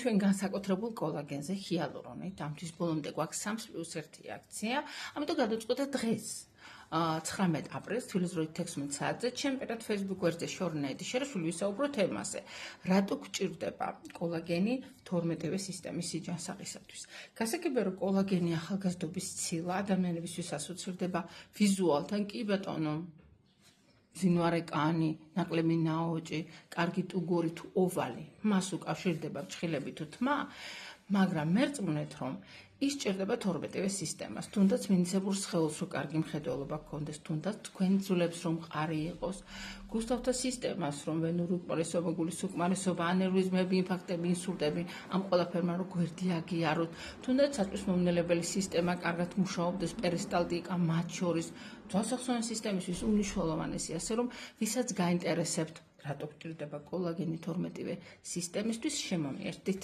ჩვენ განსაკუთრებულ კოლაგენზე ჰიალურონით, ამთვის ბოლომდე გვაქვს 3+1 აქცია, ამიტომ გადავწყვეტე დღეს 19 აპრილს თბილისის 16 საათზე ჩემ პირად Facebook გვერდზე შორნა ედიშერაშვილი ვისაუბროთ თემაზე. რატო გვჭირდება კოლაგენი 12-ვე სისტემის სიჯანსაღისათვის? გასაგებია, რომ კოლაგენი ახალგაზრდობის ცილა ადამიანებისთვის ასოცირდება ვიზუალთან, კი ბატონო, მძინვარე კანი, ნაკლები ნაოჭი, კარგი ტუგორი თუ ოვალი, მას უკავშირდება ფრჩხილები თუ თმა, მაგრამ მერწმუნეთ, რომ ის ჭირდება 12-ვე სისტემას, თუნდაც მინიცებურ სხეულს რომ კარგი მხედველობა გქონდეს, თუნდაც თქვენი ძვლებს რომ მყარი იყოს, გუსტავთა სისტემას რომ ვენური უკმარისობა, გულის უკმარისობა, ანევრიზმები, ინფარქტები, ინსულტები, ამ ყველაფერმა რომ გვერდი აგიაროთ, თუნდაც საწვისმომნელებელი სისტემა კარგად მუშაობდეს, პერისტალტიკა მათ შორის, ძვალსახსოვანი სისტემისთვის უნიშნულოვანესი, ასე რომ ვისაც გაინტერესებთ, რატო გვჭირდება კოლაგენი 12-ვე სისტემისთვის, შემომიერთდით.